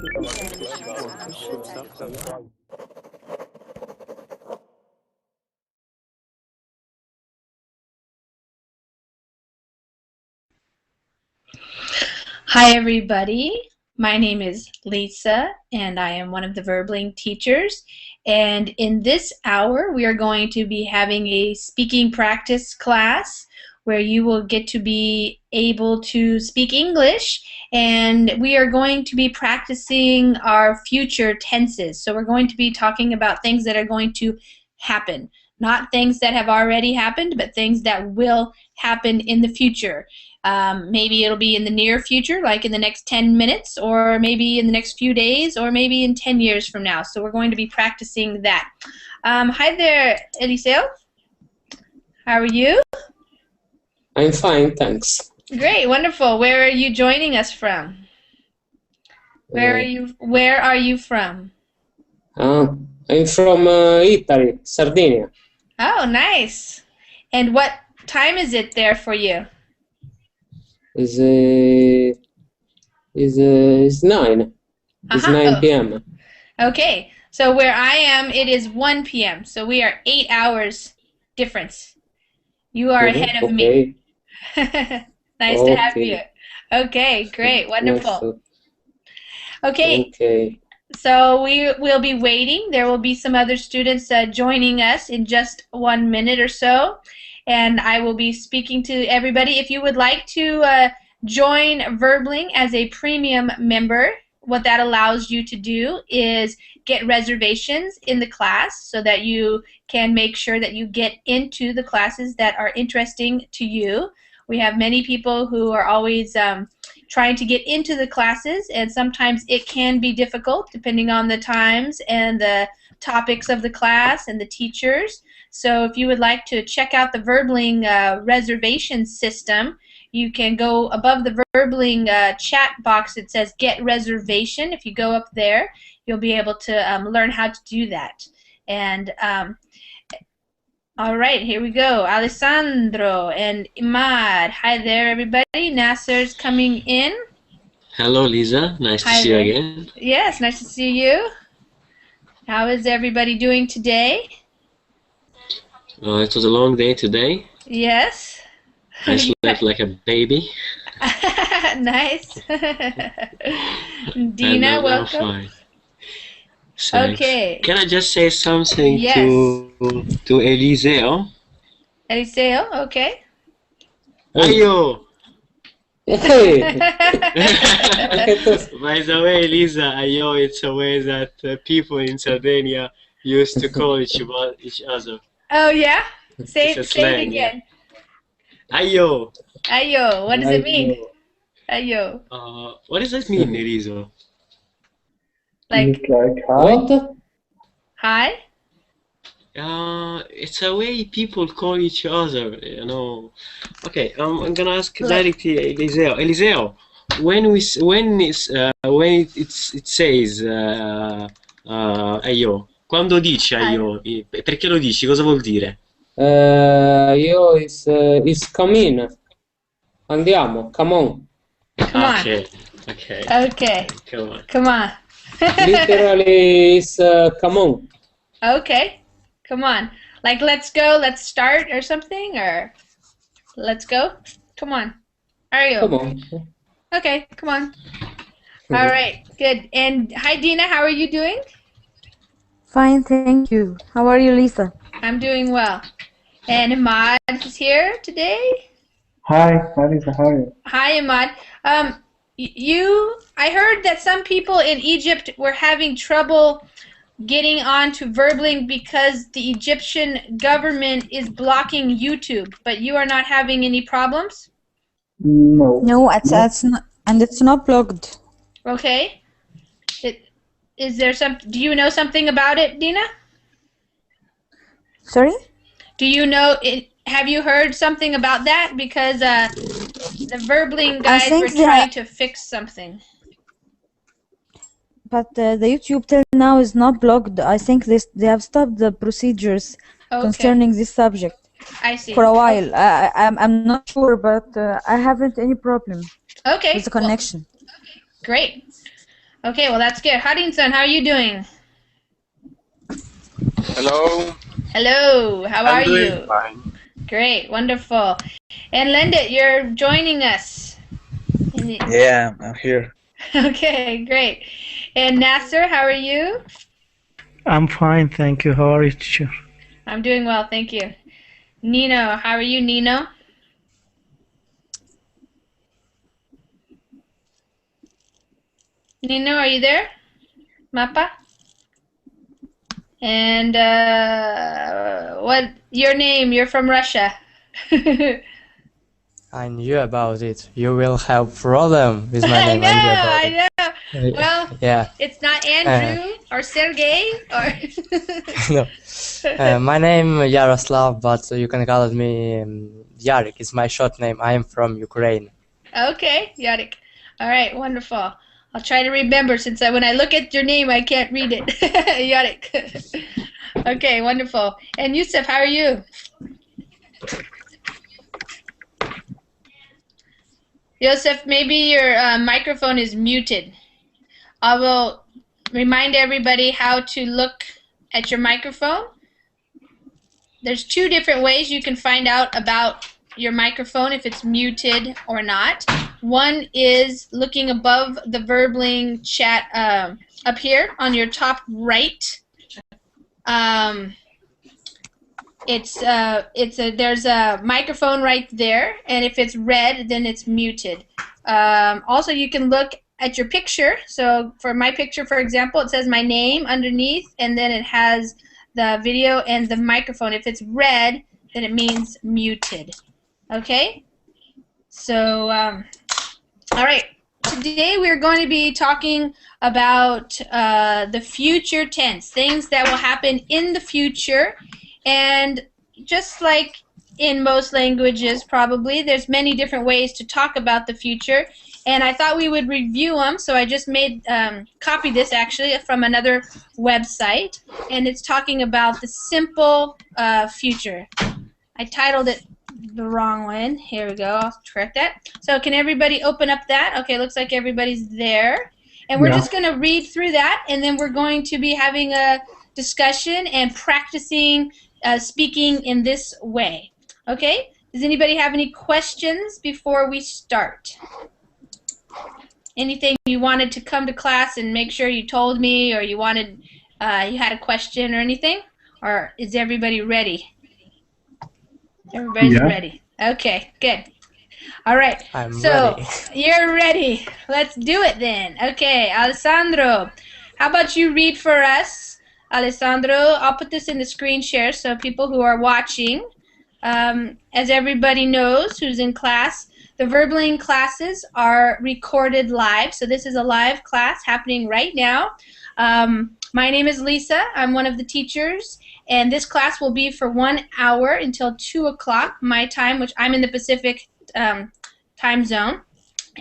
Hi everybody, my name is Lisa and I am one of the Verbling teachers, and in this hour we are going to be having a speaking practice class where you will get to be able to speak English, and we are going to be practicing our future tenses. So we're going to be talking about things that are going to happen, not things that have already happened, but things that will happen in the future. Maybe it'll be in the near future, like in the next 10 minutes, or maybe in the next few days, or maybe in 10 years from now. So we're going to be practicing that. Hi there, Eliseo. How are you? I'm fine, thanks. Great, wonderful. Where are you joining us from? Where are you from? I'm from Italy, Sardinia. Oh, nice. And what time is it there for you? It's 9. It's 9 p.m. Okay, so where I am, it is 1 p.m. So we are 8 hours difference. You are ahead of me. Nice to have you. Okay, great, wonderful. Okay, so we will be waiting. There will be some other students joining us in just 1 minute or so, and I will be speaking to everybody. If you would like to join Verbling as a premium member, what that allows you to do is get reservations in the class so that you can make sure that you get into the classes that are interesting to you. We have many people who are always trying to get into the classes, and sometimes it can be difficult depending on the times and the topics of the class and the teachers. So if you would like to check out the Verbling reservation system, you can go above the Verbling chat box. It says Get Reservation. If you go up there, you'll be able to learn how to do that. And all right, here we go. Alessandro and Imad. Hi there, everybody. Nasser's coming in. Hello, Lisa. Nice to see you again. Yes, nice to see you. How is everybody doing today? It was a long day today. Yes. I slept like a baby. Nice. Dina, welcome. Fine. Okay. Can I just say something to Eliseo? Eliseo, okay. Ayo! Hey! By the way, Lisa, ayo, it's a way that people in Sardinia used to call each other. Oh, yeah? Say it again. Yeah. Ayo! Ayo, what does it mean? Ayo. What does that mean, Eliso? Like what? Hi? It's a way people call each other, you know. Okay, I'm gonna ask directly Eliseo. Eliseo, when it says ayo, quando dici ayo, perché lo dici? Cosa vuol dire? Io is come in. Andiamo, come on. Come on. Okay. Come on. Literally is come on. Okay. Come on. Like let's go, let's start or something, or let's go. Come on. Are you? Come on. Okay, come on. All right, good. And hi Dina, how are you doing? Fine, thank you. How are you, Lisa? I'm doing well. And Imad is here today. Hi, Lisa, how are you? Hi, Imad. I heard that some people in Egypt were having trouble getting onto Verbling because the Egyptian government is blocking YouTube, but you are not having any problems? No. No, it's not, and it's not blocked. Okay. Is there do you know something about it, Dina? Sorry? Do you know have you heard something about that? Because the Verbling guys were trying to fix something. But the YouTube till now is not blocked. I think they have stopped the procedures concerning this subject. I see. For a while. I'm not sure, but I haven't any problem with the connection. Great. Okay, well that's good. Harin-san, how are you doing? Hello, Hello, how I'm are doing you? fine. Great, wonderful. And Linda, you're joining us. Yeah, I'm here. Okay, great. And Nasser, how are you? I'm fine, thank you. How are you, teacher? I'm doing well, thank you. Nino, how are you, Nino? Nino, are you there? Mapa? And what your name? You're from Russia. I knew about it. You will have problem with my I name. I knew about know, I know. it. Well, Yeah. it's not Andrew or Sergey or. No. My name Yaroslav, but you can call me Yarik. It's my short name. I am from Ukraine. Okay, Yarik. All right, wonderful. I'll try to remember since when I look at your name, I can't read it. Yarik. Okay, wonderful. And Yusuf, how are you? Yusuf, maybe your microphone is muted. I will remind everybody how to look at your microphone. There's two different ways you can find out about your microphone if it's muted or not. One is looking above the Verbling chat up here on your top right. There's a microphone right there, and if it's red, then it's muted. Also, you can look at your picture. So for my picture, for example, it says my name underneath, and then it has the video and the microphone. If it's red, then it means muted. Okay? So, all right. Today we're going to be talking about the future tense, things that will happen in the future. And just like in most languages, probably, there's many different ways to talk about the future. And I thought we would review them, so I just copied this actually from another website. And it's talking about the simple future. I titled it the wrong one. Here we go. I'll correct that. So can everybody open up that? Okay, looks like everybody's there. And we're just going to read through that, and then we're going to be having a discussion and practicing speaking in this way. Okay? Does anybody have any questions before we start? Anything you wanted to come to class and make sure you told me, or you wanted you had a question or anything? Or is everybody ready? Everybody's ready. Okay, good. All right. I'm so ready. You're ready. Let's do it then. Okay, Alessandro, how about you read for us? Alessandro, I'll put this in the screen share so people who are watching, as everybody knows who's in class, the Verbling classes are recorded live. So this is a live class happening right now. My name is Lisa. I'm one of the teachers. And this class will be for 1 hour until 2 o'clock my time, which I'm in the Pacific time zone.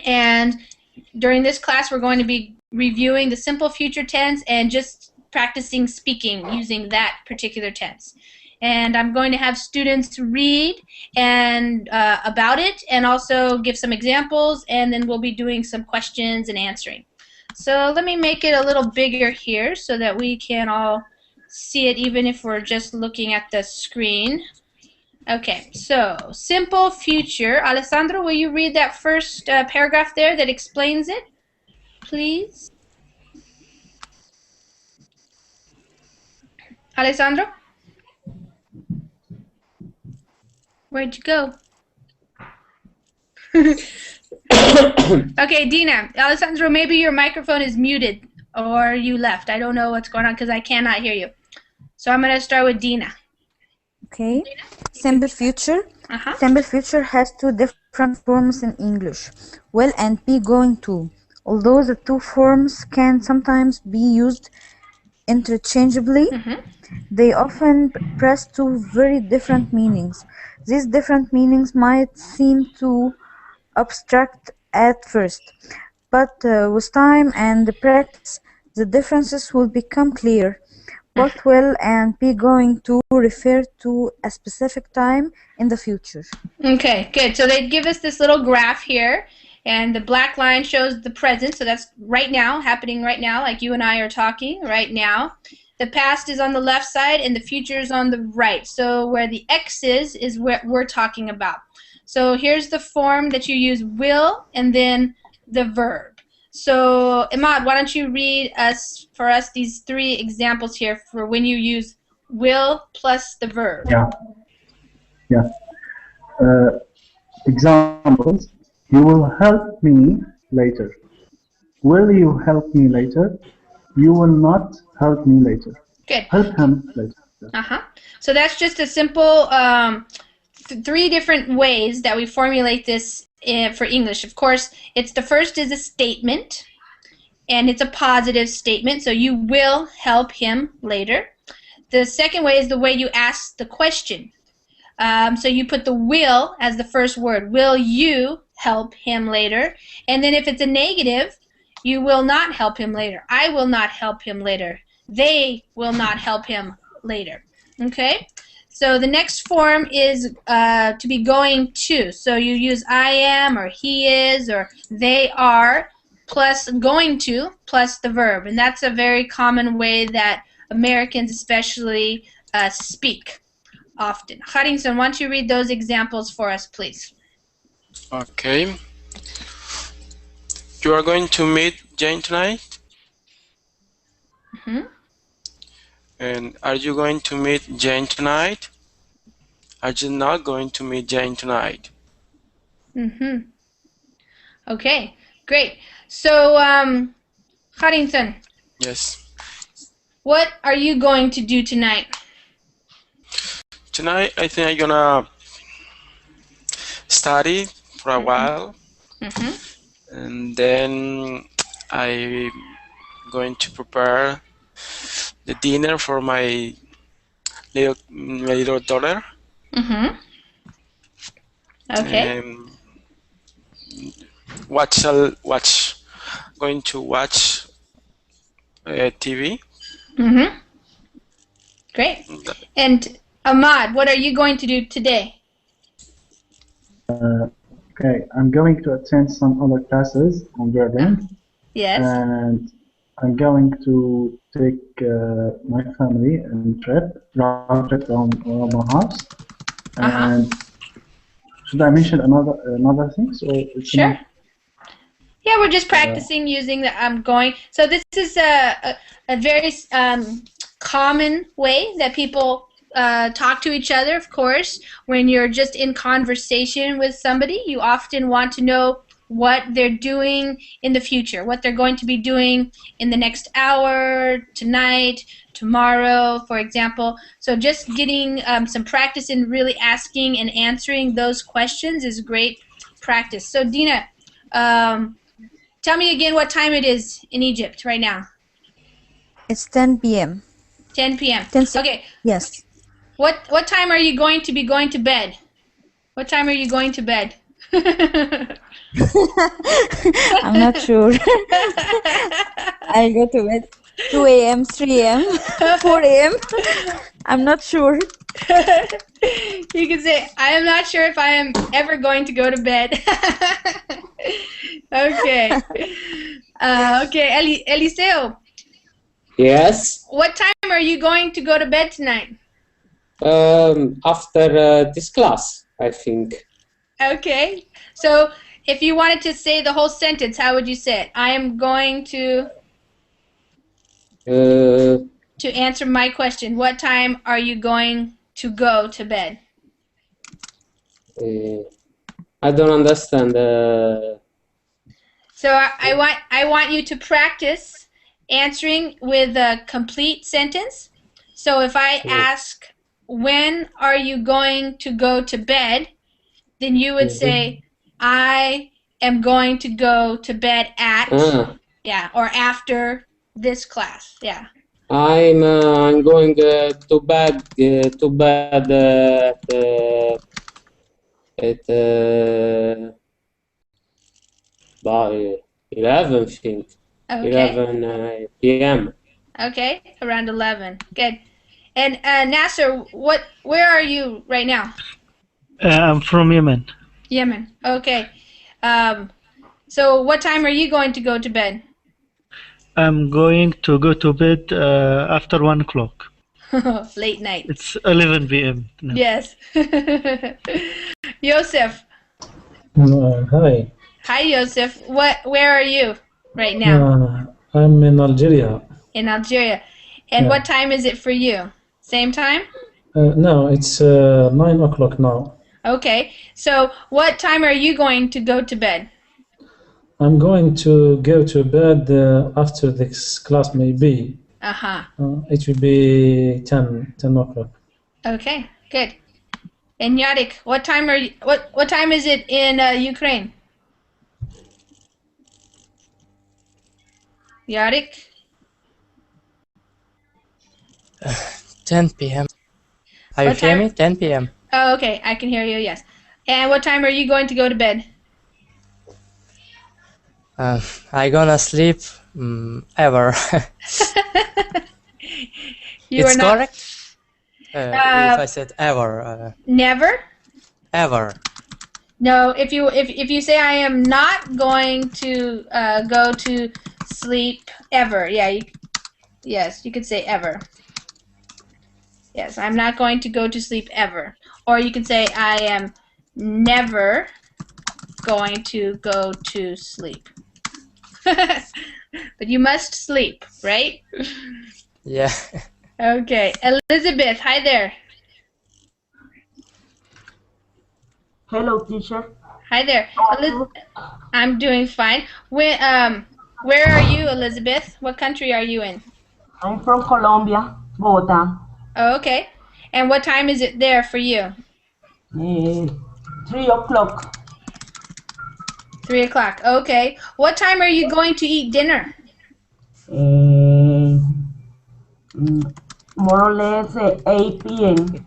And during this class, we're going to be reviewing the simple future tense and just practicing speaking using that particular tense. And I'm going to have students read and about it and also give some examples, and then we'll be doing some questions and answering. So let me make it a little bigger here so that we can all see it even if we're just looking at the screen. Okay, so simple future. Alessandro, will you read that first paragraph there that explains it, please? Alessandro? Where'd you go? Okay, Dina. Alessandro, maybe your microphone is muted or you left. I don't know what's going on because I cannot hear you. So I'm going to start with Dina. Okay. Simple future. Simple future has two different forms in English. Will and be going to. Although the two forms can sometimes be used interchangeably, they often express two very different meanings. These different meanings might seem too abstract at first, but with time and practice, the differences will become clear. Both will and be going to refer to a specific time in the future. Okay, good. So they give us this little graph here, And the black line shows the present, so that's right now, happening right now, like you and I are talking right now. The past is on the left side, and the future is on the right. So where the X is what we're talking about. So here's the form that you use, will, and then the verb. So Imad, why don't you read for us these 3 examples here for when you use will plus the verb. Yeah. Examples. You will help me later. Will you help me later? You will not help me later. Good. Help him later. So that's just a simple 3 different ways that we formulate this for English. Of course, the first is a statement, and it's a positive statement, so you will help him later. The second way is the way you ask the question. So you put the will as the first word. Will you help him later? And then if it's a negative, you will not help him later. I will not help him later. They will not help him later. Okay? So the next form is to be going to. So you use I am, or he is, or they are, plus going to, plus the verb. And that's a very common way that Americans especially speak often. Harinson, why don't you read those examples for us, please? Okay. You are going to meet Jane tonight? And are you going to meet Jane tonight? Are you not going to meet Jane tonight? Okay, great. So, Harinson. Yes. What are you going to do tonight? Tonight, I think I'm gonna study for a while, and then I'm going to prepare the dinner for my little daughter. Okay. Going to watch TV. Great. And Ahmad, what are you going to do today? Okay, I'm going to attend some other classes on Verbling. Yes. And I'm going to take my family and road trip around my house. And should I mention another thing? So it's sure. Yeah, we're just practicing using the going. So this is a very common way that people talk to each other, of course. When you're just in conversation with somebody, you often want to know what they're doing in the future, what they're going to be doing in the next hour, tonight, tomorrow, for example. So just getting some practice in really asking and answering those questions is great practice. So Dina, tell me again what time it is in Egypt right now. It's 10 p.m. 10 p.m. Okay. Yes. What time are you going to be going to bed? What time are you going to bed? I'm not sure. I'll go to bed 2 a.m., 3 a.m., 4 a.m. I'm not sure. You can say, I am not sure if I am ever going to go to bed. Okay. Okay, Eliseo. Yes. What time are you going to go to bed tonight? After this class, I think. Okay. So if you wanted to say the whole sentence, how would you say it? I am going to answer my question. What time are you going to go to bed? I don't understand. So I want you to practice answering with a complete sentence. So if I ask, when are you going to go to bed? Then you would say, I am going to go to bed at, or after this class, I'm going to bed at by 11, I think. Okay. 11 p.m. Okay, around 11. Good. And Nasser, where are you right now? I'm from Yemen. Yemen. Okay. So what time are you going to go to bed? I'm going to go to bed after 1 o'clock. Late night. It's 11 p.m. now. Yes. Joseph. Hi. Hi, Joseph. Where are you right now? I'm in Algeria. In Algeria. And what time is it for you? Same time? No, it's 9 o'clock now. Okay. So what time are you going to go to bed? I'm going to go to bed after this class, maybe. Uh-huh. It will be 10 o'clock. Okay, good. And Yarik, what time are you, what time is it in Ukraine? Yarik? 10 p.m. Are you What hear time? me? 10 p.m. Oh, okay, I can hear you, yes. And what time are you going to go to bed? I gonna sleep ever. You It's are not correct? If I said ever. Never? Ever. No, if you say I am not going to go to sleep ever. Yeah, yes, you could say ever. Yes, I'm not going to go to sleep ever. Or you can say I am never going to go to sleep. But you must sleep, right? Yeah. Okay. Elizabeth, hi there. Hello, teacher. Hi there. I'm doing fine. Where are you, Elizabeth? What country are you in? I'm from Colombia, Bogota. Oh, okay. And what time is it there for you? 3 o'clock. 3 o'clock. Okay. What time are you going to eat dinner? More or less 8 p.m.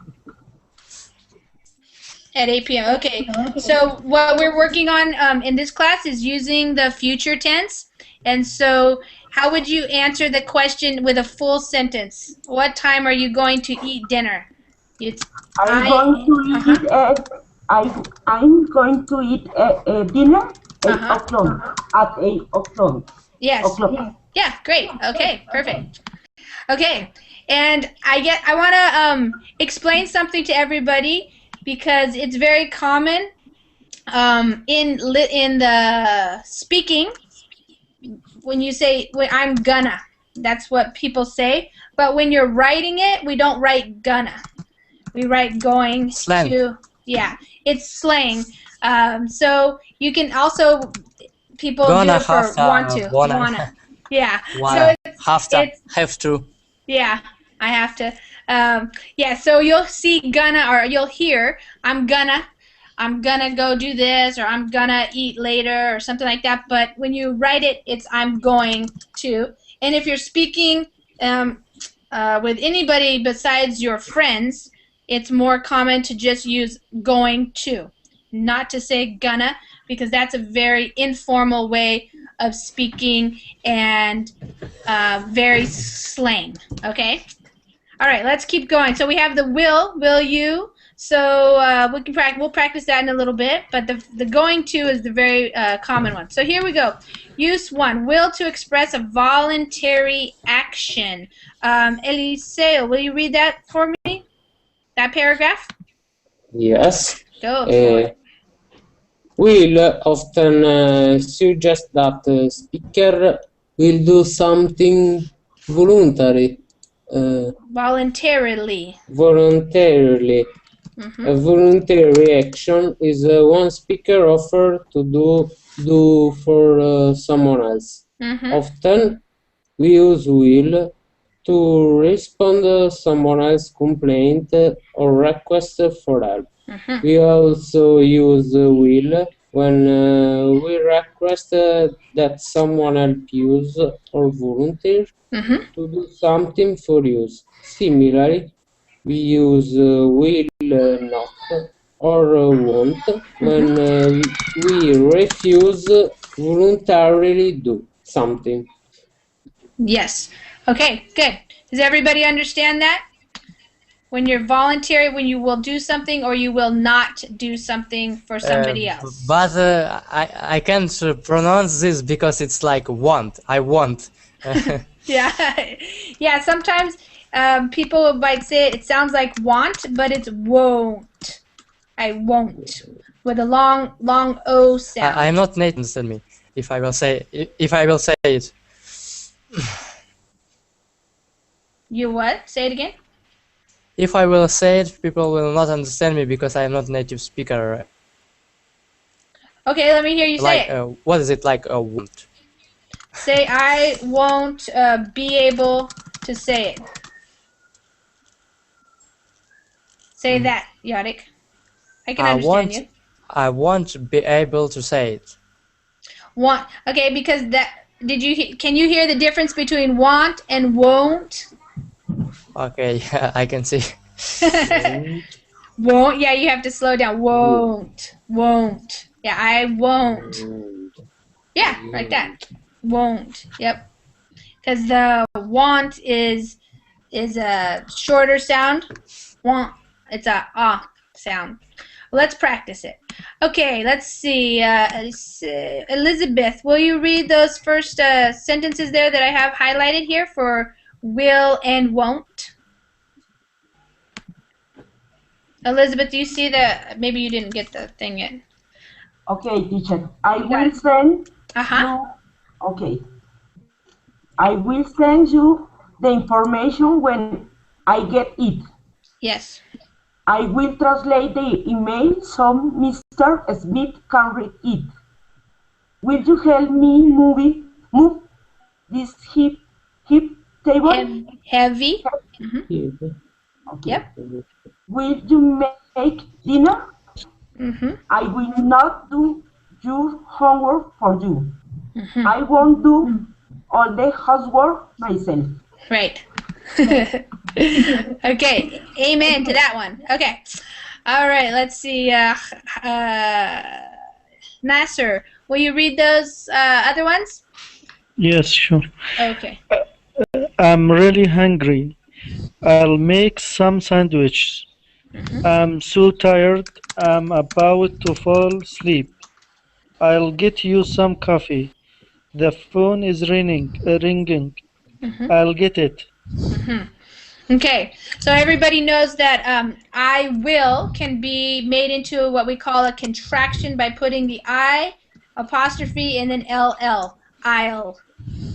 At 8 p.m. Okay. So what we're working on in this class is using the future tense. And so how would you answer the question with a full sentence? What time are you going to eat dinner? I'm going to eat dinner 8 o'clock. At 8 o'clock. Yes. Yeah, great. Okay, perfect. Okay, and I want to explain something to everybody because it's very common in the speaking when you say I'm gonna. That's what people say. But when you're writing it, we don't write gonna. We write going Slang. to. Yeah, it's slang. So you can also people Gonna do it for want to. Wanna. Yeah. Wanna. So have to. Yeah, I have to. Yeah, so you'll see gonna or you'll hear I'm gonna go do this or I'm gonna eat later or something like that. But when you write it, it's I'm going to. And if you're speaking with anybody besides your friends, it's more common to just use going to, not to say gonna, because that's a very informal way of speaking and very slang. Okay. All right. Let's keep going. So we have the will you. So we'll practice that in a little bit. But the going to is the very common one. So here we go. Use 1. Will to express a voluntary action. Eliseo, will you read that for me? That paragraph? Yes. Go for it. Will often suggest that the speaker will do something voluntary. Voluntarily. Voluntarily. A voluntary action is one speaker offer to do for someone else. Often we use will to respond to someone else's complaint or request for help. We also use will when we request that someone help use or volunteer to do something for us. Similarly, we use will not or won't when we refuse voluntarily do something. Yes. Okay, good. Does everybody understand that? when you're voluntary, when you will do something or you will not do something for somebody else. But I can't pronounce this because it's like want. I want. Yeah, yeah. Sometimes people might say it sounds like want, but it's won't. I won't with a long O sound. I'm not native. Understand me? If I will say it. You what? Say it again. If I will say it, people will not understand me because I am not native speaker. Okay, let me hear you say it. What is it like? Won't. Say I won't be able to say it. Say that, Yadik. I can understand you. I won't be able to say it. Want. Okay, because that. Can you hear the difference between want and won't? Okay, yeah, I can see. Won't. Yeah, you have to slow down. Won't. Won't. Yeah, I won't. Yeah, like that. Won't. Yep. Because the want is a shorter sound. Want. It's a sound. Let's practice it. Okay, let's see. Elizabeth, will you read those first sentences there that I have highlighted here for will and won't? Elizabeth, do you see the? Maybe you didn't get the thing yet. Okay, teacher. I will send you. Okay. I will send you the information when I get it. Yes. I will translate the email so Mr. Smith can read it. Will you help me move this hip table? Heavy. Okay. Yep. Will you make dinner? I will not do your homework for you. I won't do all the housework myself. Right. Okay. Amen to that one. Okay. All right. Let's see. Nasser, will you read those other ones? Yes, sure. Okay. I'm really hungry. I'll make some sandwiches. I'm so tired. I'm about to fall asleep. I'll get you some coffee. The phone is ringing. I'll get it. Okay, so everybody knows that I will can be made into what we call a contraction by putting the I apostrophe and then LL. I'll.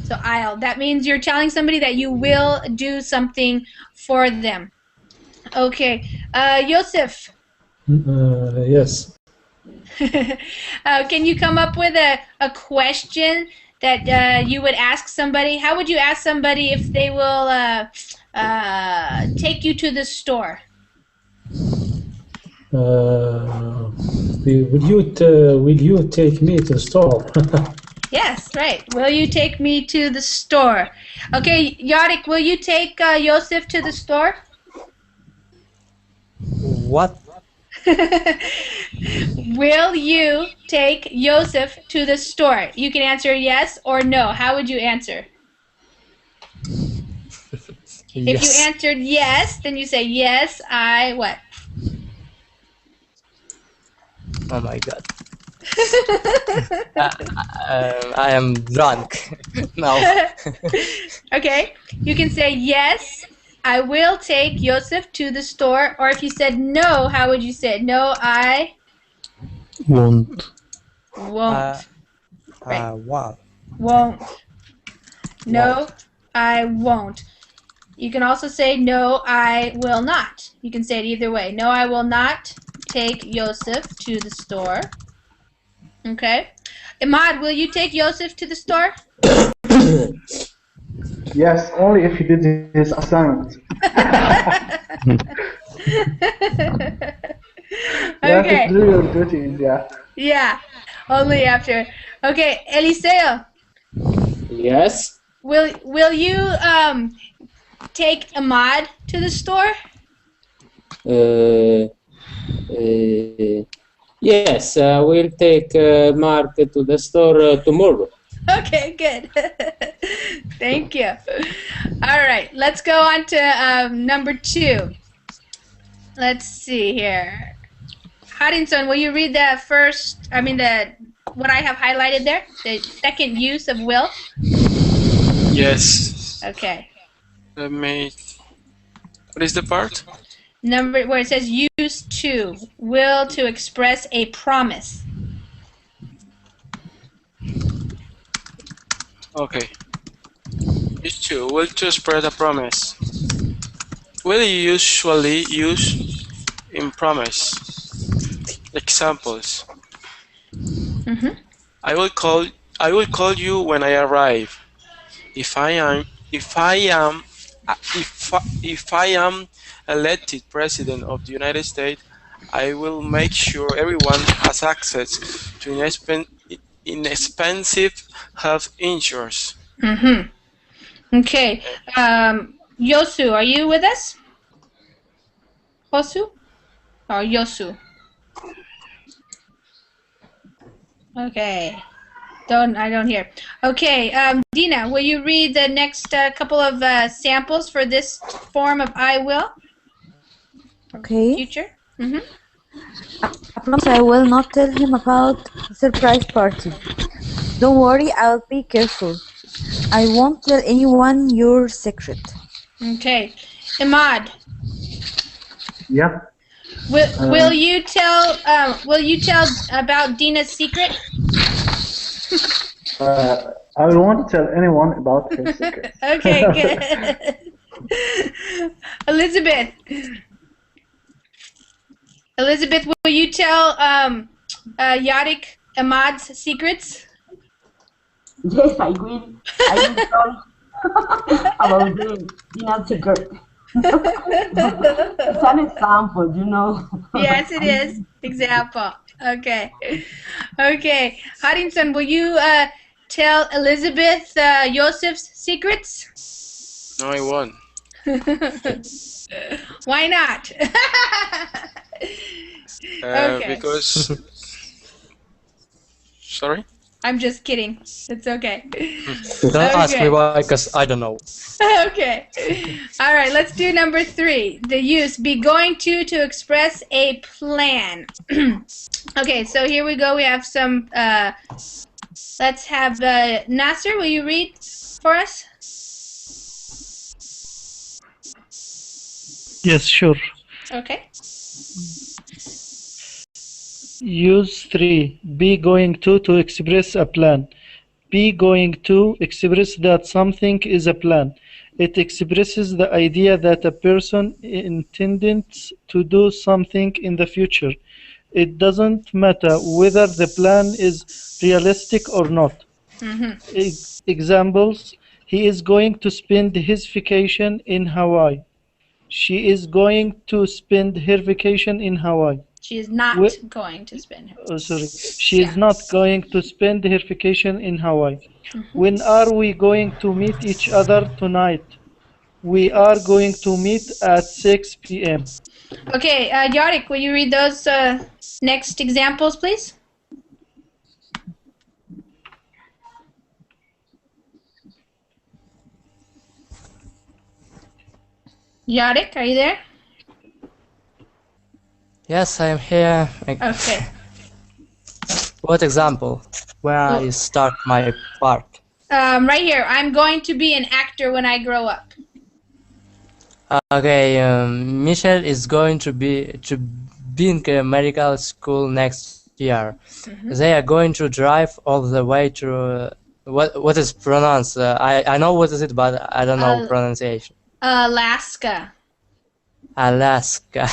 So I'll. That means you're telling somebody that you will do something for them. Okay, Yosef. Yes. Can you come up with a question that you would ask somebody? How would you ask somebody if they will take you to the store? Will you take me to the store? Yes, right. Will you take me to the store? Okay, Yadik, will you take Yosef to the store? What? Will you take Yosef to the store? You can answer yes or no. How would you answer? Yes. If you answered yes, then you say yes, I what? Oh my god. I am drunk now. Okay, you can say yes, I will take Yosef to the store, or if you said no, how would you say it? No, I won't. Won't. Right. Wow. Won't. No, I won't. You can also say no, I will not. You can say it either way. No, I will not take Yosef to the store. Okay. Imad, will you take Yosef to the store? Yes, only if he did his assignment. Okay. Do your duties, yeah. Yeah, only after. Okay, Eliseo. Yes. Will you take Imad to the store? Yes, I will take Mark to the store tomorrow. Okay, good. Thank you. All right, let's go on to number 2. let's see here. Haddington, will you read the first, what I have highlighted there? The second use of will? Yes. Okay. Let me. What is the part? Number where it says use to, will to express a promise. Okay. Use to, will to express a promise. Will you usually use in promise? Examples. I will call you when I arrive. If I am elected president of the United States, I will make sure everyone has access to inexpensive health insurance. Okay. Yosu, are you with us? Hosu or Yosu? Okay. I don't hear. Okay, Dina, will you read the next couple of samples for this form of I will? Okay. Future? I promise I will not tell him about the surprise party. Don't worry, I'll be careful. I won't tell anyone your secret. Okay. Imad. Yeah. Will you tell about Dina's secret? I won't tell anyone about her secret. Okay, good. Elizabeth, will you tell Yarik Ahmad's secrets? Yes, I will. I will talk about Dina's secret. It's an example, you know. Yes, it is. Example. Okay. Okay. Haddington, will you tell Elizabeth Joseph's secrets? No, I won't. Why not? Okay. Because. Sorry? I'm just kidding. It's okay. Don't ask me why, because I don't know. Okay. All right, let's do number 3. The use, be going to express a plan. Okay, so here we go. We have some, let's have Nasser, will you read for us? Yes, sure. Okay. Use 3. Be going to express a plan. Be going to express that something is a plan. It expresses the idea that a person intends to do something in the future. It doesn't matter whether the plan is realistic or not. Examples: he is going to spend his vacation in Hawaii. She is going to spend her vacation in Hawaii. She is not going to spend her. She is not going to spend her vacation in Hawaii. When are we going to meet each other tonight? We are going to meet at 6 p.m. Okay, Yarik, will you read those next examples, please? Yarik, are you there? Yes, I am here. Okay. What example? Where I start my part? Right here. I'm going to be an actor when I grow up. Okay, Michelle is going to be in medical school next year. They are going to drive all the way to what is pronounced? I know what is it, but I don't know pronunciation. Alaska. Alaska.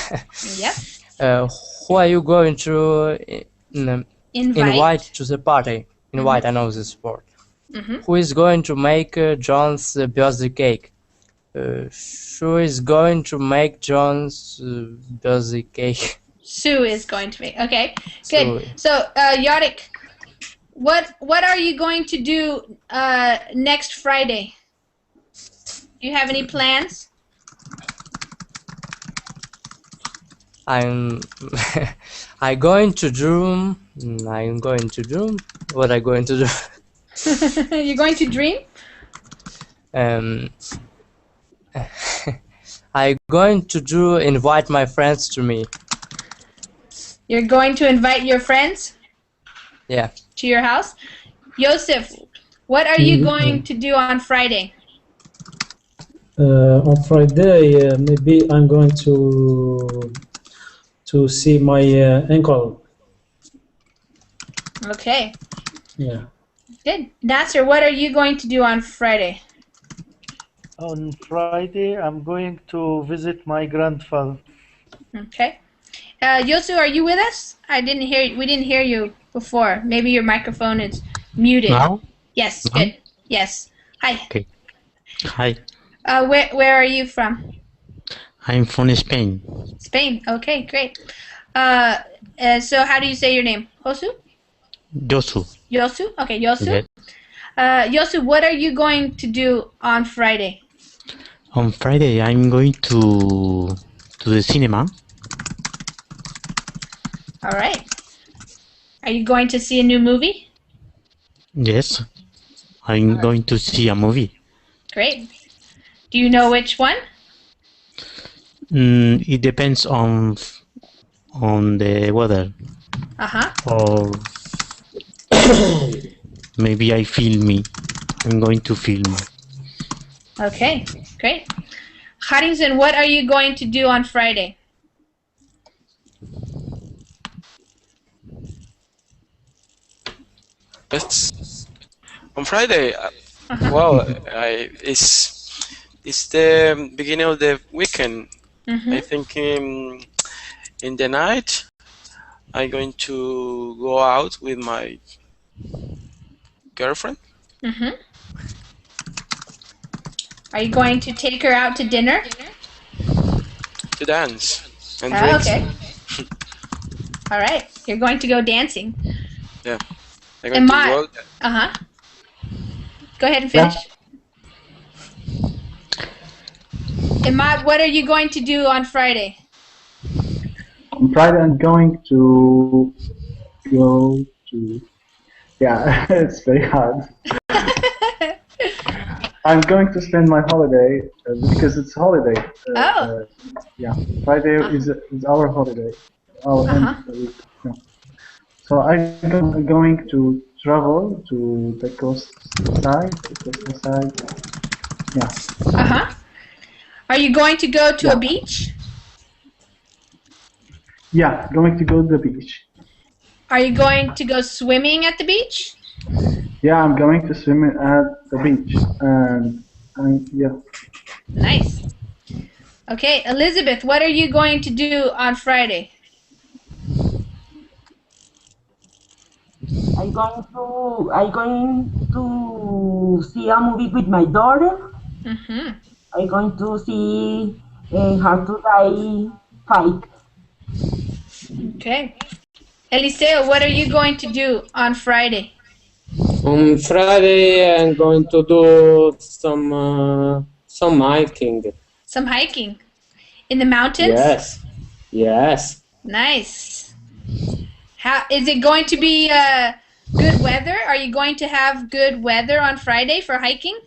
Yep. Who are you going to invite to the party? Invite, I know this word. Who is going to make John's birthday cake? Who is going to make John's birthday cake? Sue is going to make. Okay, good. So, Yarik, what are you going to do next Friday? Do you have any plans? I'm going to dream. What I'm going to do? You're going to dream? I'm going to invite my friends to me. You're going to invite your friends? Yeah. To your house? Joseph, what are you going to do on Friday? On Friday, maybe I'm going to see my uncle. Okay. Yeah. Good. Nasser, what are you going to do on Friday? On Friday, I'm going to visit my grandfather. Okay. Yosu, are you with us? I didn't hear you. We didn't hear you before. Maybe your microphone is muted. Now? Yes, Now? good. Yes. Hi. Okay. Hi. Where are you from? I'm from Spain. Spain. Okay, great. So how do you say your name? Josu? Josu. Yosu? Okay, Yosu. Yes. Yosu, what are you going to do on Friday? On Friday, I'm going to the cinema. All right. Are you going to see a new movie? Yes. I'm going to see a movie. Great. Do you know which one? It depends on the weather. Uh-huh. Or maybe I'm going to film. Okay, great. Harington, what are you going to do on Friday? Yes. On Friday, well, it's the beginning of the weekend. I think in the night, I'm going to go out with my girlfriend. Are you going to take her out to dinner? To dance and drink. Okay. All right. You're going to go dancing. Yeah. I'm going to go. Uh-huh. Go ahead and finish. Imad, what are you going to do on Friday? On Friday, I'm going to go to. Yeah, it's very hard. I'm going to spend my holiday because it's holiday. Yeah, Friday is our holiday. Our end of the week. Yeah. So I'm going to travel to the coast side. Yeah. Are you going to go to a beach? Yeah, going to go to the beach. Are you going to go swimming at the beach? Yeah, I'm going to swim at the beach, and yeah. Nice. Okay, Elizabeth, what are you going to do on Friday? I'm going to see a movie with my daughter. I'm going to see How to Die fight. Okay. Eliseo, what are you going to do on Friday? On Friday, I'm going to do some hiking. Some hiking? In the mountains? Yes. Yes. Nice. How is it going to be good weather? Are you going to have good weather on Friday for hiking?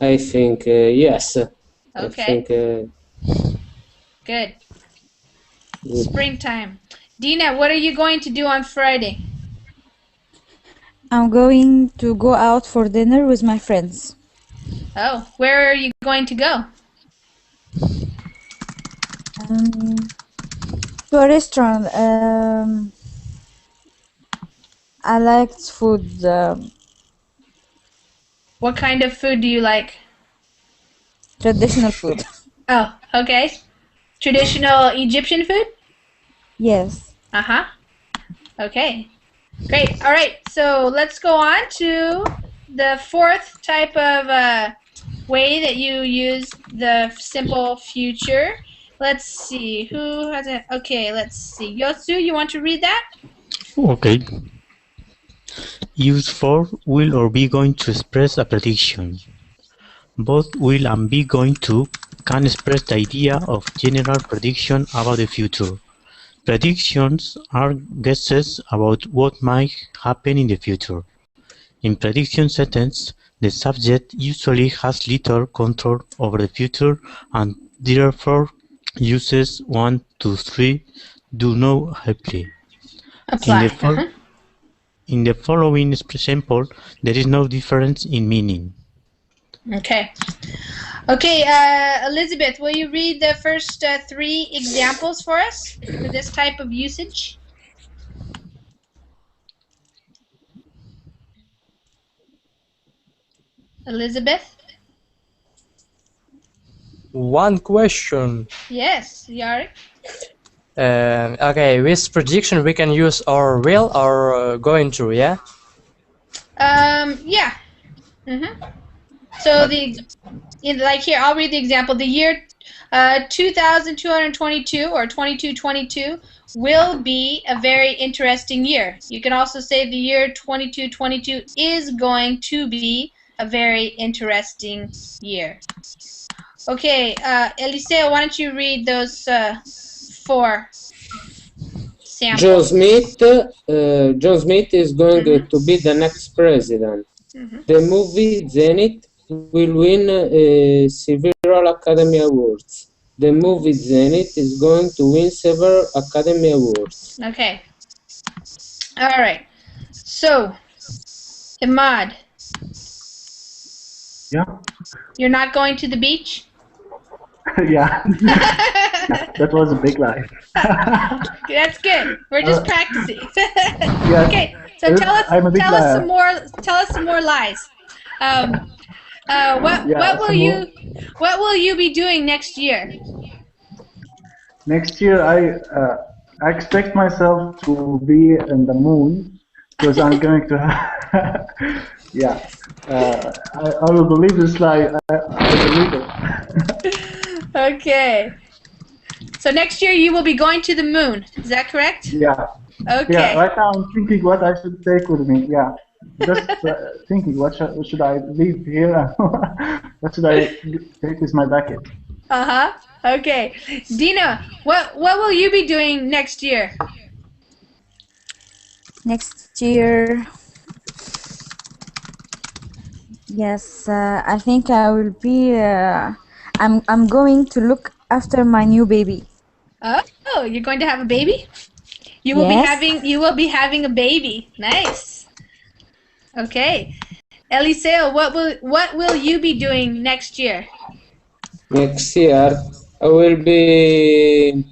I think yes. Okay. I think, good. Springtime. Dina, what are you going to do on Friday? I'm going to go out for dinner with my friends. Oh, where are you going to go? To a restaurant. I like food. What kind of food do you like? Traditional food. Oh, okay. Traditional Egyptian food? Yes. Uh-huh. Okay. Great. All right. So let's go on to the fourth type of way that you use the simple future. Let's see. Who has it? Okay, let's see. Yosu, you want to read that? Okay. Use for will or be going to express a prediction. Both will and be going to can express the idea of general prediction about the future. Predictions are guesses about what might happen in the future. In prediction sentence, The subject usually has little control over the future and therefore uses 1 to 3 do not apply. Apply. In the following example, there is no difference in meaning. Okay. Okay, Elizabeth, will you read the first 3 examples for us for this type of usage? Elizabeth? One question. Yes, Yari. Okay, with prediction we can use or will or going to, yeah? Yeah. So like here, I'll read the example. The year 2222 or 2222 will be a very interesting year. You can also say the year 2222 is going to be a very interesting year. Okay, Eliseo, why don't you read those 4 samples? John Smith is going to be the next president. The movie Zenith will win several Academy Awards. The movie Zenith is going to win several Academy Awards. Okay. All right. So, Imad. Yeah. You're not going to the beach? Yeah. That was a big lie. That's good. We're just practicing. Yeah. Okay. So tell us some more lies. What will you be doing next year? Next year, I expect myself to be in the moon because I'm going to. Yeah, I will believe this lie. I believe it. Okay. So next year you will be going to the moon. Is that correct? Yeah. Okay. Yeah. Right now I'm thinking what I should take with me. Yeah. Just thinking what should I leave here? What should I take with my bucket? Okay. Dina, what will you be doing next year? Next year, yes, I think I will be. I'm going to look after my new baby. Oh, you're going to have a baby? You will be having a baby. Nice. Okay. Eliseo, what will you be doing next year? Next year I will be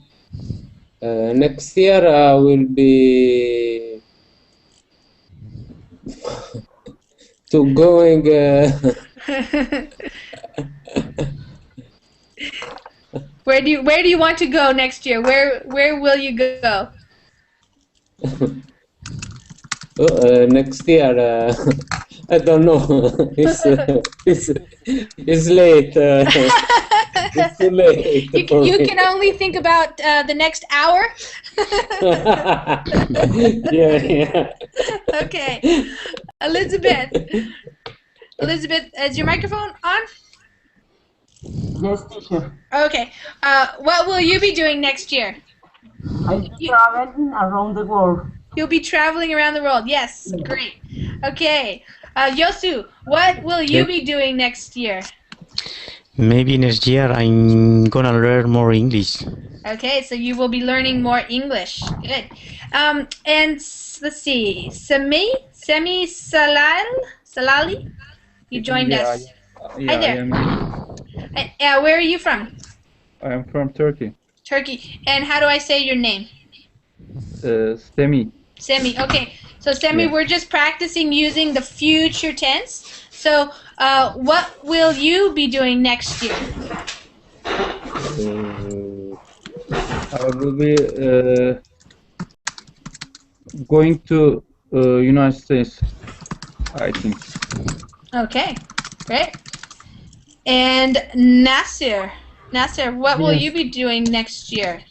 to going Where do you want to go next year? Where will you go? Next year I don't know. It's late. It's too late. You can only think about the next hour. Yeah. Okay, Elizabeth, is your microphone on? Yes, teacher. Okay. What will you be doing next year? I'm traveling around the world. You'll be traveling around the world. Yes, great. Okay. Yosu, what will you be doing next year? Maybe next year I'm gonna learn more English. Okay, so you will be learning more English. Good. And let's see, Semi Salali, you joined us. Hi there. Where are you from? I am from Turkey. Turkey. And how do I say your name? Semi. Semi. Okay. So Semi, we're just practicing using the future tense. So what will you be doing next year? I will be going to United States, I think. Okay, great. And Nasir, what will you be doing next year?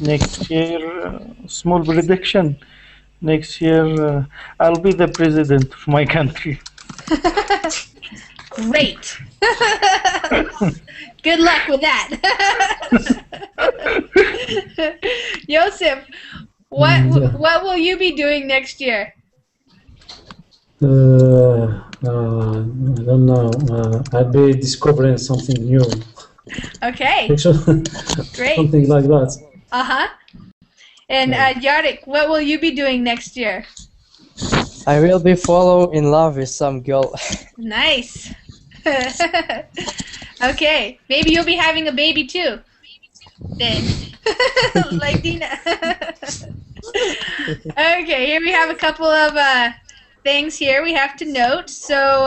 Next year, small prediction. Next year, I'll be the president of my country. Great. Good luck with that. Joseph, what will you be doing next year? I don't know. I'll be discovering something new. Okay. Actually, Great. something like that. Uh-huh. And Yarek, what will you be doing next year? I will be falling in love with some girl. Nice. Okay. Maybe you'll be having a baby too. Then. Like Dina. Okay, here we have a couple of things here we have to note. So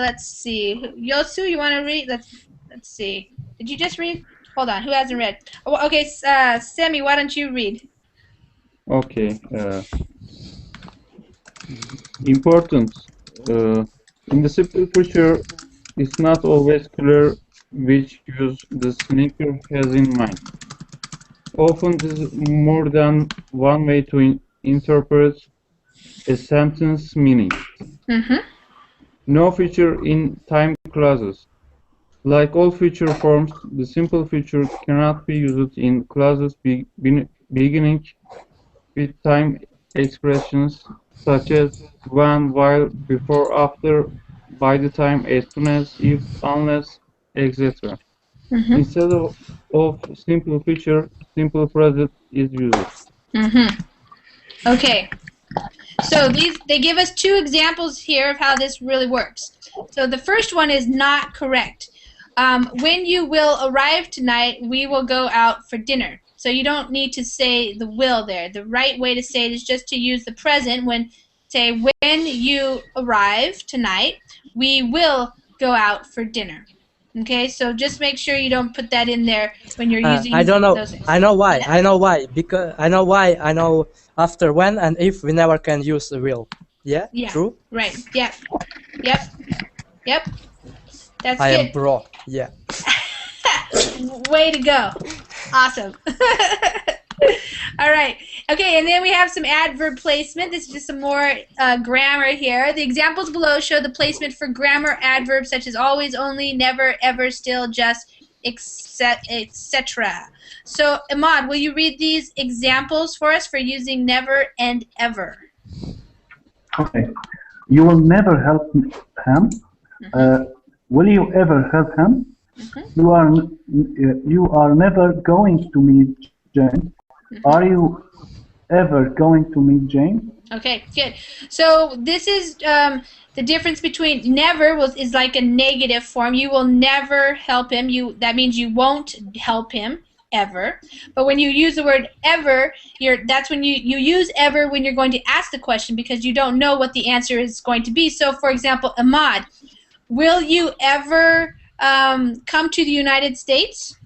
let's see. Yosu, you want to read? Let's see. Did you just read? Hold on. Who hasn't read? Oh, okay, Semi, why don't you read? Okay. Important. In the simple future, it's not always clear which use the speaker has in mind. Often there's more than one way to interpret a sentence meaning. No future in time clauses. Like all future forms, the simple future cannot be used in clauses beginning with time expressions such as when, while, before, after, by the time, as soon as, if, unless, etc. Instead of simple future, simple present is used. Okay. So they give us two examples here of how this really works. So the first one is not correct. When you will arrive tonight, we will go out for dinner. So you don't need to say the will there. The right way to say it is just to use the present when you arrive tonight, we will go out for dinner. Okay, so just make sure you don't put that in there when you're using I don't know. those things. I know why. I know why. Because I know why. I know after when and if we never can use the will. Yeah? Yeah. True? Right. Yeah. Yep. Yep. That's I good. am bro. Yeah. Way to go. Awesome. All right. Okay, and then we have some adverb placement. This is just some more grammar here. The examples below show the placement for grammar adverbs such as always, only, never, ever, still, just, etc. So, Ahmad, will you read these examples for us for using never and ever? Okay. You will never help him. Will you ever help him? You are never going to meet Jane. Are you ever going to meet Jane? Okay, good. So this is the difference between never is like a negative form. You will never help him. That means you won't help him ever. But when you use the word ever, that's when you use ever when you're going to ask the question because you don't know what the answer is going to be. So, for example, Ahmad, will you ever come to the United States?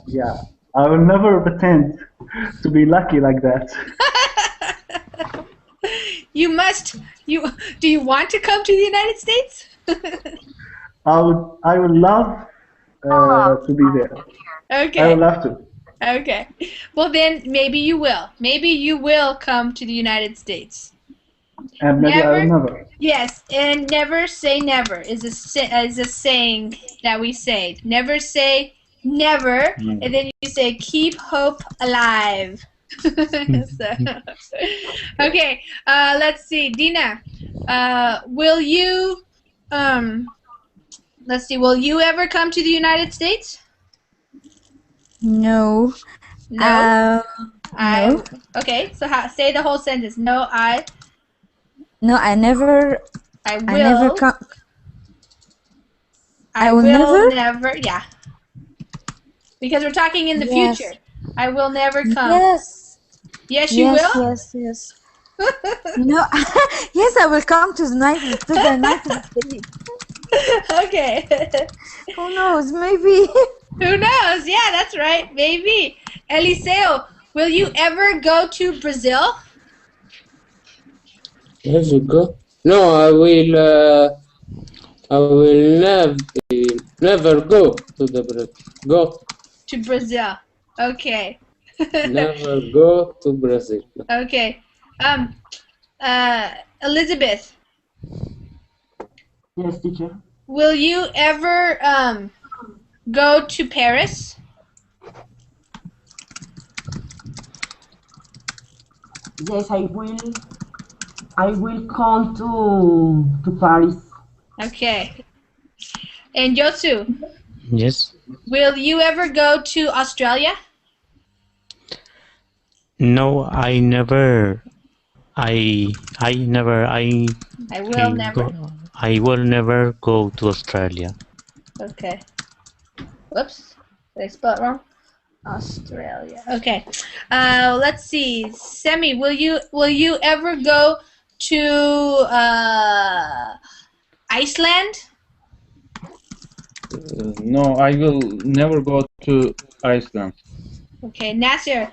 Yeah, I will never pretend to be lucky like that. Do you want to come to the United States? I would love to be there. Okay. I would love to. Okay. Well, then maybe you will. Maybe you will come to the United States. And maybe I will never. Yes, and never say never is a saying that we say. Never say never, and then you say keep hope alive. Okay, let's see, Dina. Will you let's see, will you ever come to the United States? No. No. No. Okay, so say the whole sentence. No, I never. I will. I never come. I will never. Yeah. Because we're talking in the future. I will never come. Yes. Yes, you will. Yes. No. Yes, I will come to the United States. Okay. Who knows? Maybe. Who knows? Yeah, that's right. Maybe. Eliseo, will you ever go to Brazil? Ever go? No, I will never go to Brazil. Okay. Never go to Brazil. Okay. Elizabeth. Yes, teacher. Will you ever go to Paris? Yes, I will I will come to Paris. Okay. And Yosu, Yes. will you ever go to Australia? No, I never. I I will never. I will never go to Australia. Okay. Whoops. Did I spell it wrong? Australia. Okay. Let's see. Semi, will you ever go to Iceland? No, I will never go to Iceland. Okay, Nasser.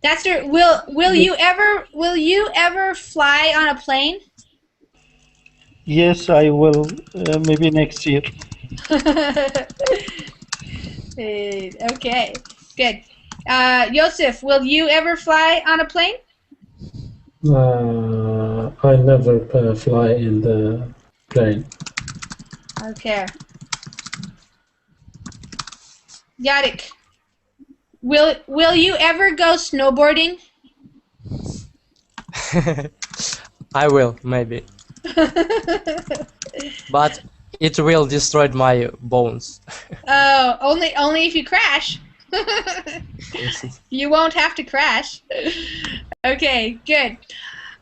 Nasser, will you ever fly on a plane? Yes, I will. Maybe next year. Okay, good. Yosef, will you ever fly on a plane? I never fly in the plane. Okay. Yadik, will you ever go snowboarding? I will, maybe. But it will destroy my bones. Oh, only if you crash. You won't have to crash. Okay, good.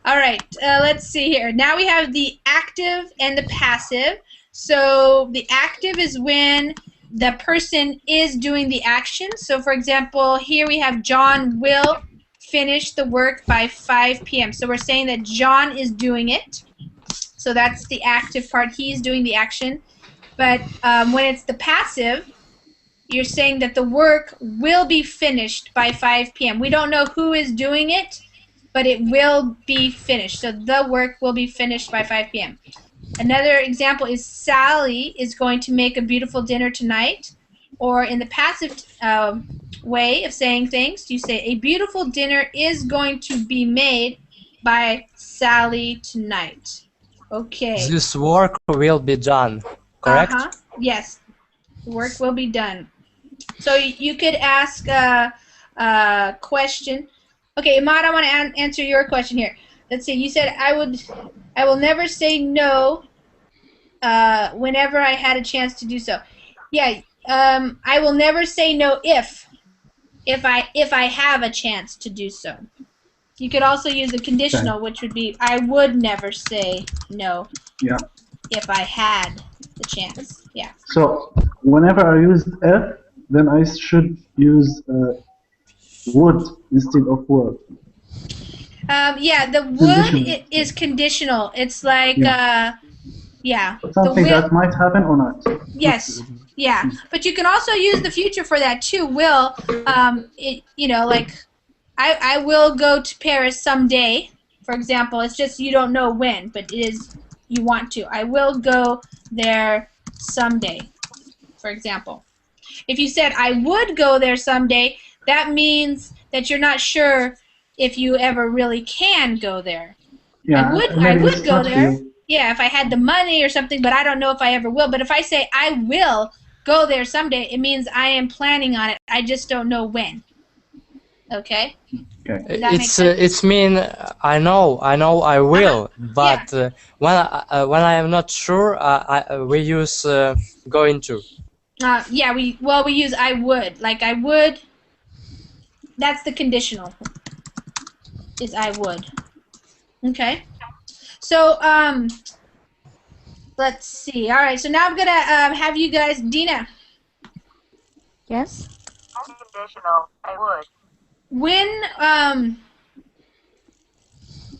All right, let's see here. Now we have the active and the passive. So the active is when the person is doing the action. So for example, here we have John will finish the work by 5 p.m. So we're saying that John is doing it. So that's the active part. He's doing the action. But when it's the passive, you're saying that the work will be finished by 5 p.m. We don't know who is doing it, but it will be finished. So the work will be finished by 5 p.m. Another example is Sally is going to make a beautiful dinner tonight. Or in the passive way of saying things, you say a beautiful dinner is going to be made by Sally tonight. Okay. This work will be done, correct? Yes. The work will be done. So you could ask a question. Okay, Imad, I want to answer your question here. Let's see. You said I will never say no whenever I had a chance to do so. Yeah. I will never say no if I have a chance to do so. You could also use the conditional, which would be I would never say no. Yeah. If I had the chance. Yeah. So whenever I use if, then I should use would instead of will. Yeah, the would is conditional. It's like yeah. Something that might happen or not. Yes. Yeah. But you can also use the future for that too. Will like I will go to Paris someday, for example. It's just you don't know when, but it is you want to. I will go there someday, for example. If you said I would go there someday, that means that you're not sure if you ever really can go there. Yeah, I would go there. Yeah, if I had the money or something, but I don't know if I ever will. But if I say I will go there someday, it means I am planning on it. I just don't know when. Okay? It's mean I know I will, but when I am not sure, we use going to. Yeah, we use I would. Like I would. That's the conditional. Is I would. Okay. So let's see. All right. So now I'm gonna have you guys, Dina. Yes. Conditional. I would. When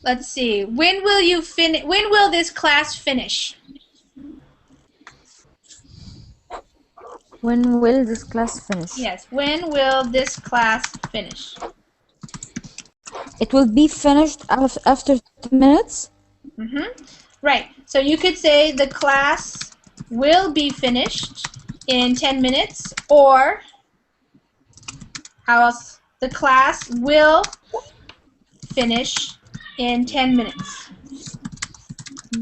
let's see. When will you finish? When will this class finish? When will this class finish? Yes. When will this class finish? It will be finished after 10 minutes. Right. So you could say the class will be finished in 10 minutes, or how else? The class will finish in 10 minutes.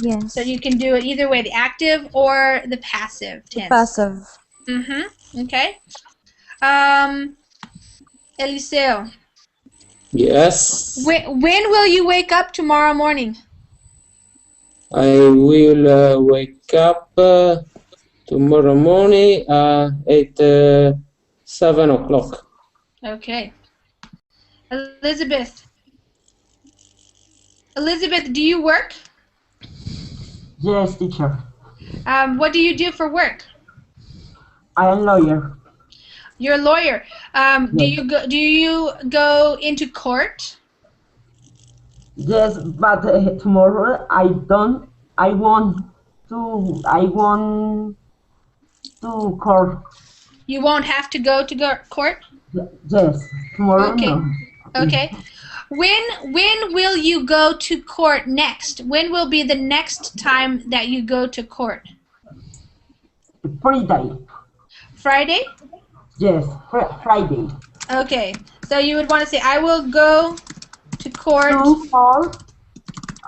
Yes. So you can do it either way, the active or the passive tense. Passive. Okay. Eliseo. Yes. When will you wake up tomorrow morning? I will wake up tomorrow morning at 7 o'clock. Okay. Elizabeth. Elizabeth, do you work? Yes, teacher. What do you do for work? I am lawyer. You're a lawyer. Yes. Do you go into court? Yes, but tomorrow I want to court. You won't have to go to court? Yes, tomorrow okay. no. Okay. When will you go to court next? When will be the next time that you go to court? Friday. Friday? Yes, Friday. Okay. So you would want to say, I will go to court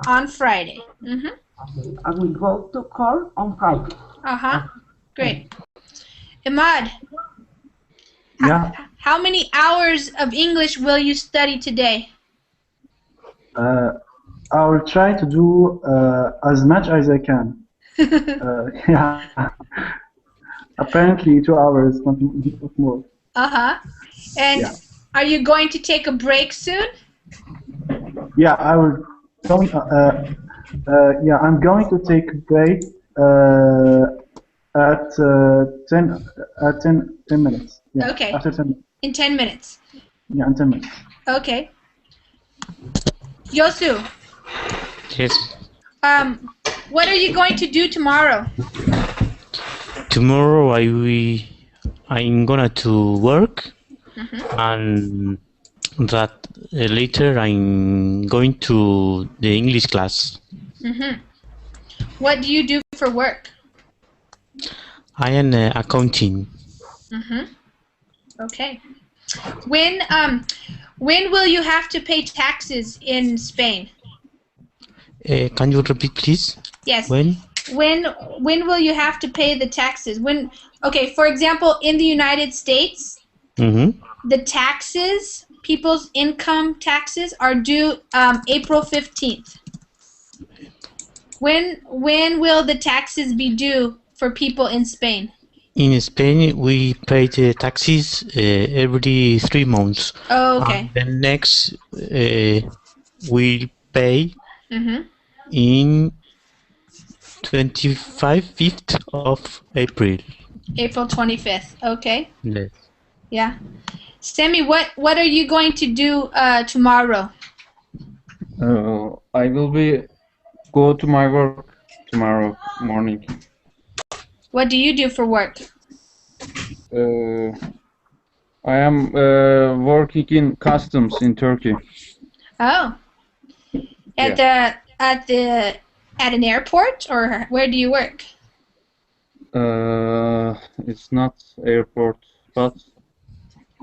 on Friday. Mm-hmm. Okay. I will go to court on Friday. Uh-huh. Great. Imad. Yeah. How many hours of English will you study today? I will try to do as much as I can. Yeah. Apparently 2 hours, not more. Uh-huh. And yeah. Are you going to take a break soon? Yeah, I will. Yeah, I'm going to take a break at 10 minutes. Yeah, okay. After 10 minutes. In 10 minutes. Yeah, in 10 minutes. Okay. Yosu. Yes. What are you going to do tomorrow? Tomorrow I'm gonna to work, and that later I'm going to the English class. What do you do for work? I am accounting. Okay. When will you have to pay taxes in Spain? Can you repeat, please? Yes. When will you have to pay the taxes? Okay, for example, in the United States, the taxes, people's income taxes, are due April 15th. When will the taxes be due for people in Spain? In Spain, we pay the taxes every 3 months. Oh, okay. And the next we pay in 25th of April. April 25th. Okay. Yes. Yeah. Sammy, what are you going to do tomorrow? I will go to my work tomorrow morning. What do you do for work? I am working in customs in Turkey. Oh. At an airport, or where do you work? It's not airport, but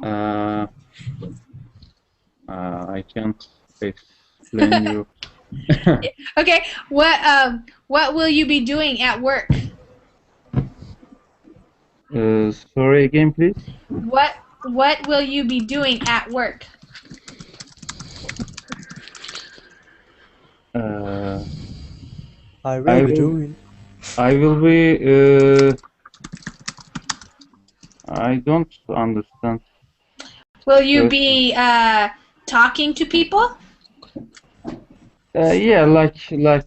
I can't explain you. Okay. What will you be doing at work? Sorry again, please. What will you be doing at work? I will be doing. I will be. I don't understand. Will you be talking to people? Yeah, like that.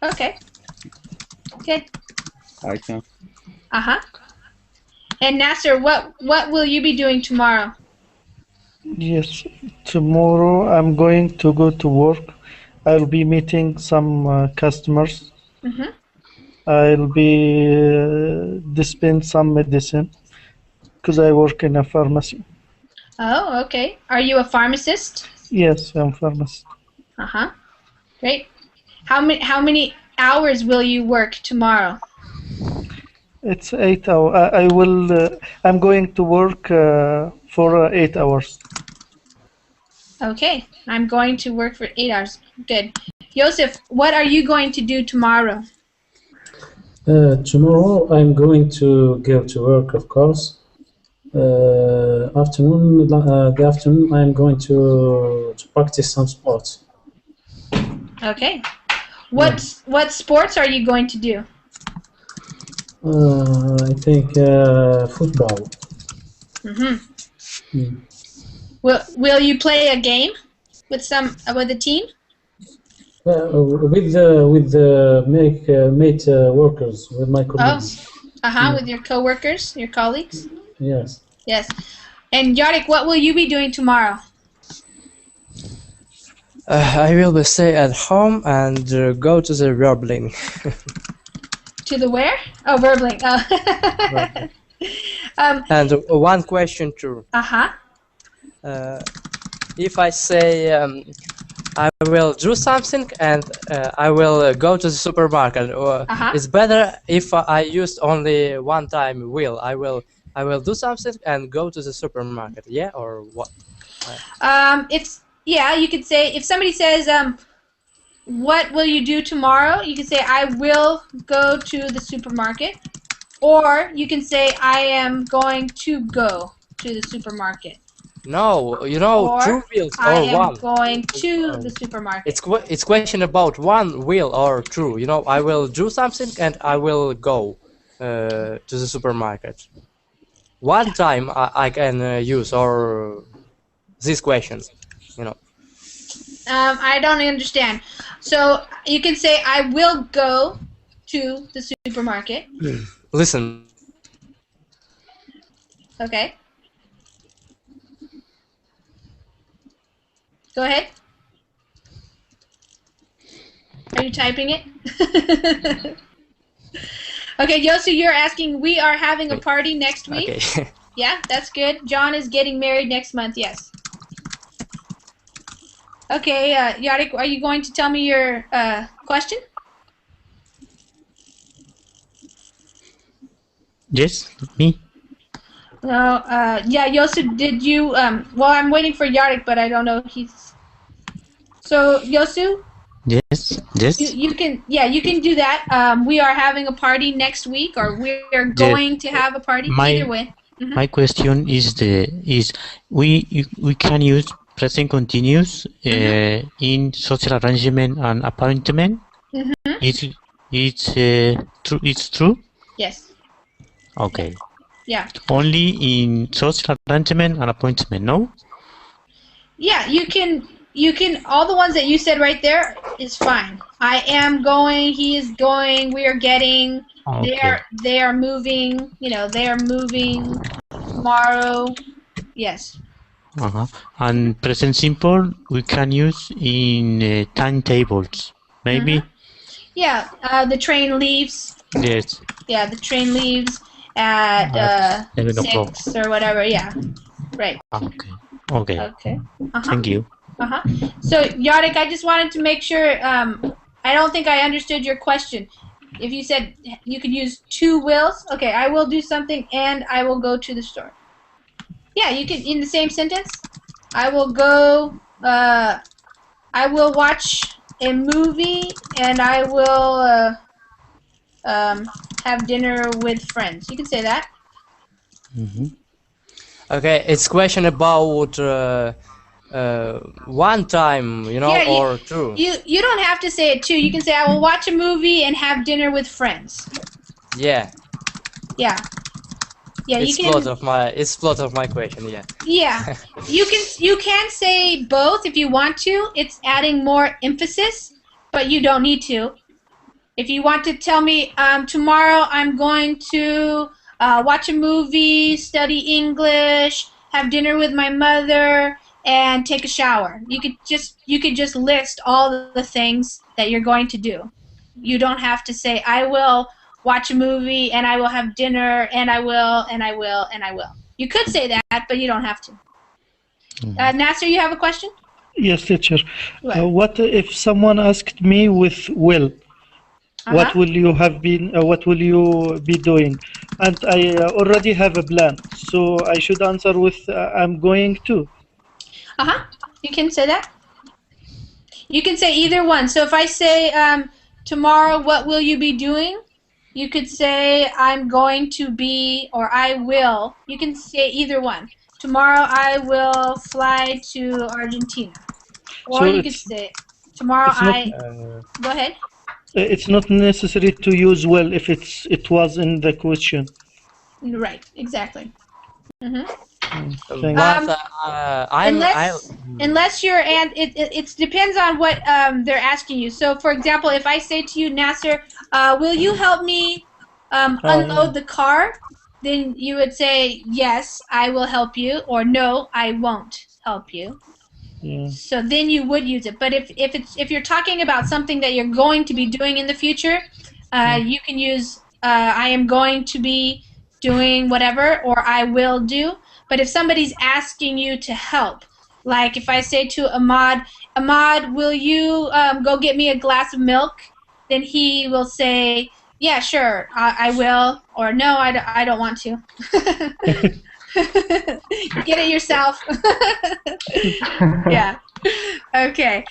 Okay. Good. I can. And Nasser, what will you be doing tomorrow? Yes, tomorrow I'm going to go to work. I'll be meeting some customers. I'll be dispense some medicine because I work in a pharmacy. Oh, okay. Are you a pharmacist? Yes, I'm a pharmacist. Great. How many hours will you work tomorrow? It's 8 hours. I'm going to work for 8 hours. Okay. I'm going to work for 8 hours. Good. Joseph, what are you going to do tomorrow? Tomorrow I'm going to go to work, of course. Afternoon. The afternoon, I'm going to practice some sports. Okay. What sports are you going to do? I think football. Will you play a game with a team? With mate workers, with my colleagues. With your coworkers, your colleagues. Yes. Yes. And Yarek, what will you be doing tomorrow? I will be stay at home and go to the Verbling. To the where? Oh, Verbling. Oh. And one question too. If I say I will do something and I will go to the supermarket, or it's better if I use only one time will. I will do something and go to the supermarket. Yeah, or what? You could say, if somebody says, what will you do tomorrow? You can say, I will go to the supermarket. Or you can say, I am going to go to the supermarket. No, you know, or two wheels or I am one. going to the supermarket. It's question about one wheel or two. You know, I will do something and I will go to the supermarket. One time I can use or these questions, you know. I don't understand. So you can say, I will go to the supermarket. Listen. Okay. Go ahead. Are you typing it? Okay, Yosu, you're asking, we are having a party next week? Okay. Yeah, that's good. John is getting married next month, yes. Okay, Yarek, are you going to tell me your question? Yes, me. No, yeah, Yosu, did you, well, I'm waiting for Yarek, but I don't know if he's... So, Yosu? Yes, yes. You can, yeah, you can do that. We are having a party next week, or we are going to have a party, either way. My question is we can use present continuous in social arrangement and appointment. It's true. It's true. Yes. Okay. Yeah. Only in social arrangement and appointment, no? Yeah, you can, all the ones that you said right there is fine. I am going, he is going, we are getting, Okay. they are moving, you know, they are moving tomorrow. Yes. And present simple we can use in timetables, maybe. Yeah, the train leaves. Yes. Yeah, the train leaves at 6 or whatever. Yeah, right. Okay. Okay. Okay. Thank you. So, Yarek, I just wanted to make sure, I don't think I understood your question. If you said you could use two wills, okay, I will do something and I will go to the store. Yeah, you can, in the same sentence. I will go, I will watch a movie and I will have dinner with friends. You can say that. Okay, it's question about one time, you know, Yeah, or two. You don't have to say it too. You can say, I will watch a movie and have dinner with friends. Yeah. Yeah. Yeah, It's you can. It's plot of my question. Yeah. Yeah, you can say both if you want to. It's adding more emphasis, but you don't need to. If you want to tell me tomorrow I'm going to watch a movie, study English, have dinner with my mother, and take a shower. You could just list all the things that you're going to do. You don't have to say, I will watch a movie and I will have dinner and I will and I will and I will. You could say that, but you don't have to. Nasser, you have a question? Yes, teacher. What if someone asked me with will? What will you have been? What will you be doing? And I already have a plan, so I should answer with I'm going to. You can say that. You can say either one. So if I say tomorrow, what will you be doing? You could say I'm going to be, or I will. You can say either one. Tomorrow I will fly to Argentina. Or So you could say tomorrow go ahead. It's not necessary to use will if it was in the question. Right, exactly. But unless you're, and it depends on what they're asking you. So, for example, if I say to you, Nasser, will you help me unload the car? Then you would say, yes, I will help you, or no, I won't help you. Yeah. So then you would use it. But if you're talking about something that you're going to be doing in the future, you can use I am going to be doing whatever, or I will do. But if somebody's asking you to help, like if I say to Ahmad, will you go get me a glass of milk? Then he will say, yeah, sure, I will, or no, I don't want to. Get it yourself. Yeah. Okay.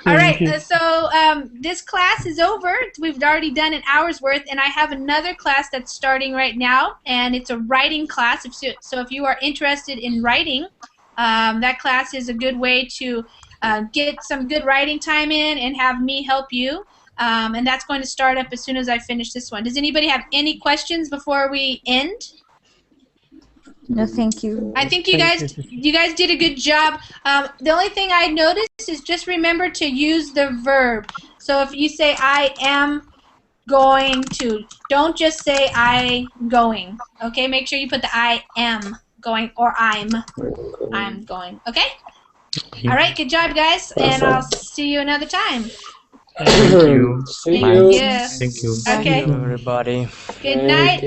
All right. So this class is over. We've already done an hour's worth, and I have another class that's starting right now, and it's a writing class. So if you are interested in writing, that class is a good way to get some good writing time in and have me help you. And that's going to start up as soon as I finish this one. Does anybody have any questions before we end? No, thank you. I think you guys did a good job. The only thing I noticed is just remember to use the verb. So if you say I am going to, don't just say I going. Okay, make sure you put the I am going or I'm going. Okay? All right, good job, guys, and I'll see you another time. Thank you. Thank you. Thank you. Okay. Everybody. Good night.